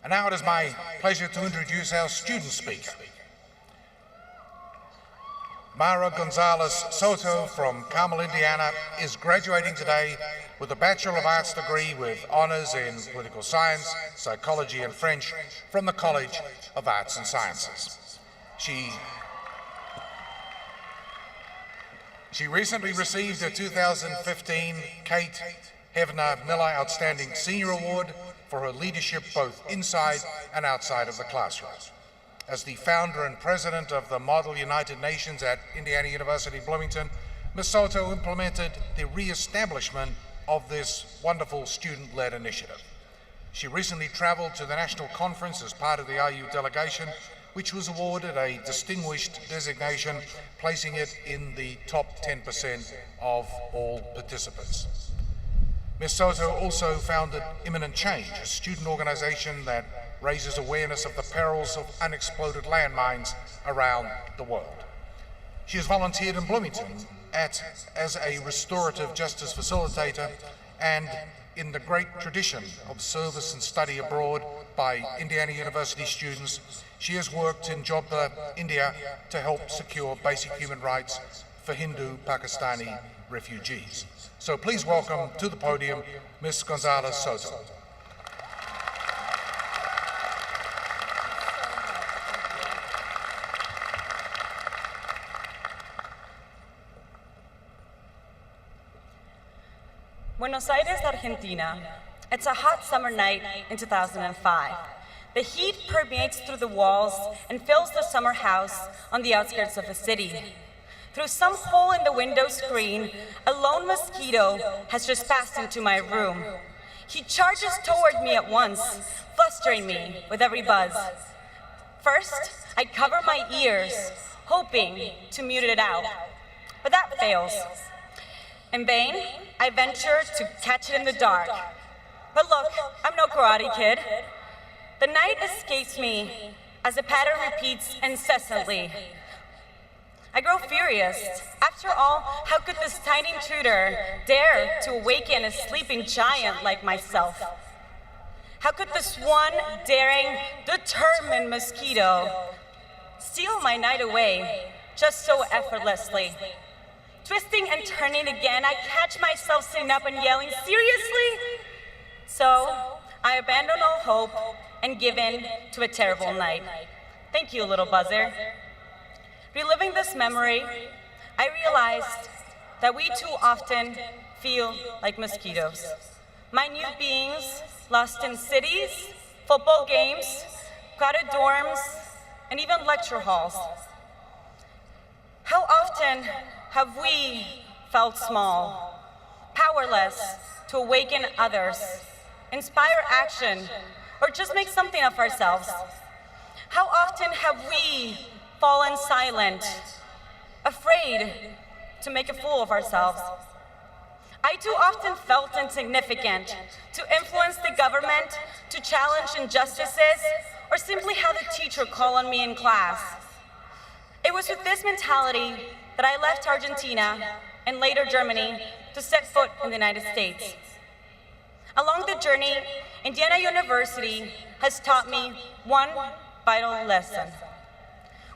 And now it is my pleasure to introduce our student speaker. Mara González Souto from Carmel, Indiana, is graduating today with a Bachelor of Arts degree with honors in political science, psychology, and French from the College of Arts and Sciences. She recently received a 2015 Kate Hevner Miller Outstanding Senior Award for her leadership both inside and outside of the classroom. As the founder and president of the Model United Nations at Indiana University Bloomington, Ms. Souto implemented the re-establishment of this wonderful student-led initiative. She recently traveled to the national conference as part of the IU delegation, which was awarded a distinguished designation, placing it in the top 10% of all participants. Ms. Souto also founded Imminent Change, a student organization that raises awareness of the perils of unexploded landmines around the world. She has volunteered in Bloomington as a restorative justice facilitator, and in the great tradition of service and study abroad by Indiana University students, she has worked in Jodhpur, India, to help secure basic human rights for Hindu Pakistani refugees. So please welcome to the podium Ms. González Souto. Buenos Aires, Argentina. It's a hot summer night in 2005. The heat permeates through the walls and fills the summer house on the outskirts of the city. Through some hole in the window screen, a lone mosquito has just passed into my room. He charges toward me at once, flustering me with every buzz. First, I cover my ears, hoping to mute it out, but that fails. In vain, I venture to catch it in the dark. But look, I'm no karate kid. The night escapes me as the pattern repeats incessantly. I grow furious. After all, how could this tiny intruder dare to awaken a sleeping giant like myself? How could this one daring, determined mosquito steal my night away just so effortlessly? Twisting and turning again, I catch myself sitting up and yelling, "Seriously?" So I abandon all hope and give in to a terrible night. Thank you, little buzzer. Reliving this memory, I realized that we too often feel like mosquitoes. Minute beings lost in cities, football games, crowded dorms, and even lecture halls. How often have we felt small, powerless to awaken others, inspire action, or just make something of ourselves? How often have we fallen silent, afraid to make a fool of ourselves? I too often felt insignificant to influence the government, to challenge injustices, or simply have the teacher call on me in class. It was with this mentality that I left Argentina and later Germany to set foot in the United States. Along the journey, Indiana University has taught me one vital lesson.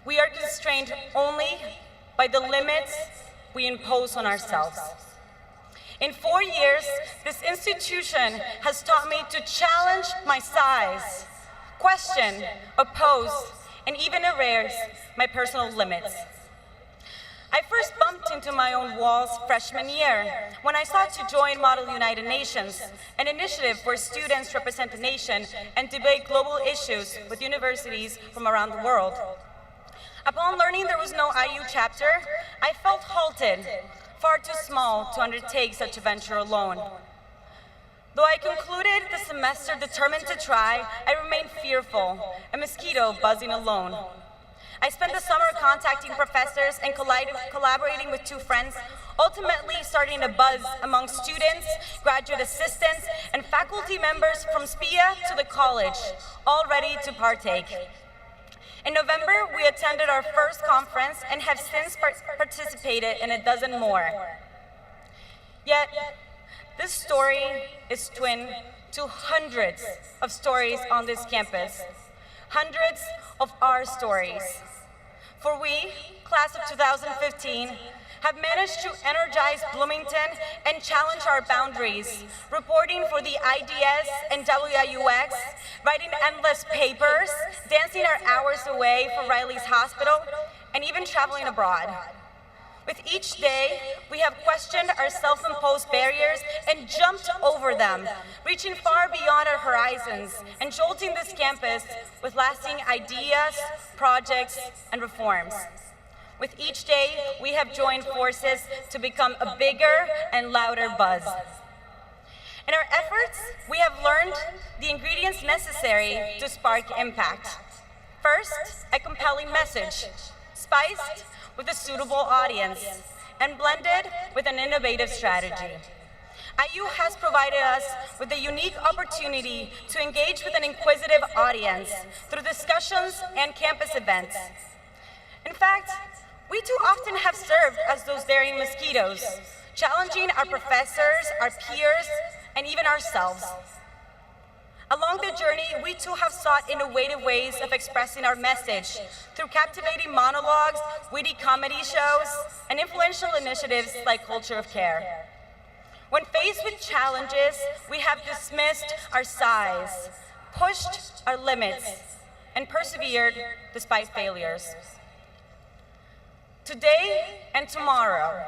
We are constrained only by the limits we impose on ourselves. In 4 years, this institution has taught me to challenge my size, question, oppose, and even erase my personal limits. I first bumped into my own walls freshman year when I sought to join Model United Nations, an initiative where students represent the nation and debate global issues with universities from around the world. Upon learning there was no IU chapter, I felt halted, far too small to undertake such a venture alone. Though I concluded the semester determined to try, I remained fearful, a mosquito buzzing alone. I spent the summer contacting professors and collaborating with 2 friends, ultimately starting a buzz among students, graduate assistants, and faculty members from SPIA to the college, all ready to partake. In November, we attended our first conference and have since participated in a dozen more. Yet, this story is twinned to hundreds of stories on this campus, hundreds of our stories. For we, class of 2015, have managed to energize Bloomington and challenge our boundaries, reporting for the IDS and WIUX, writing endless papers, dancing our hours away for Riley's Hospital, and even traveling abroad. With each day, we have questioned our self-imposed barriers and jumped over them, reaching far beyond our horizons and jolting this campus with lasting ideas, projects, and reforms. With each day, we have joined forces to become a bigger and louder buzz. In our efforts, we have learned the ingredients necessary to spark impact. First, a compelling message, spiced with a suitable audience, and blended with an innovative strategy. IU has provided us with a unique opportunity to engage with an inquisitive audience through discussions and campus events. In fact, we too often have served as those daring mosquitoes, challenging our professors, our peers, and even ourselves. Along the journey, we too have sought innovative ways of expressing our message through captivating monologues, witty comedy shows, and influential initiatives like Culture of Care. When faced with challenges, we have dismissed our size, pushed our limits, and persevered despite failures. Today and tomorrow,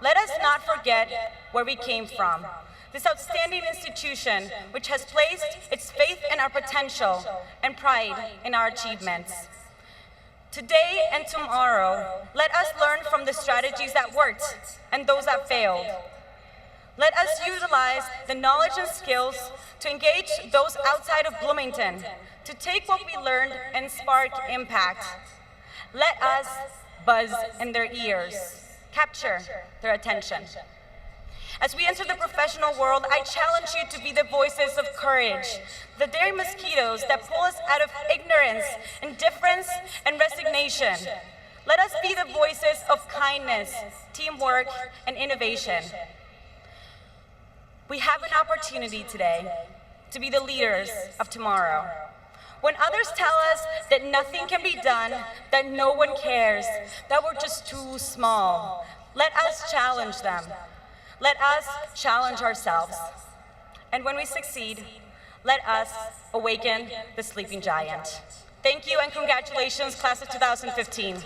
let us not forget where we came from. This outstanding institution, which has placed its faith in our potential and pride in our achievements. Today and tomorrow, let us learn from the strategies that worked and those that failed. Let us utilize the knowledge and skills to engage those outside of Bloomington, to take what we learned and spark impact. Let us buzz in their ears, capture their attention. As we enter the professional world, I challenge you to be the voices of courage, the daring mosquitoes that pull us out of ignorance, indifference, and resignation. Let us be the voices of kindness, teamwork, and innovation. We have an opportunity today to be the leaders of tomorrow. When others tell us that nothing can be done, that no one cares, that we're just too small, let us challenge them. Let us challenge ourselves. And when we succeed, let us awaken the sleeping giant. Thank you and congratulations, class of 2015.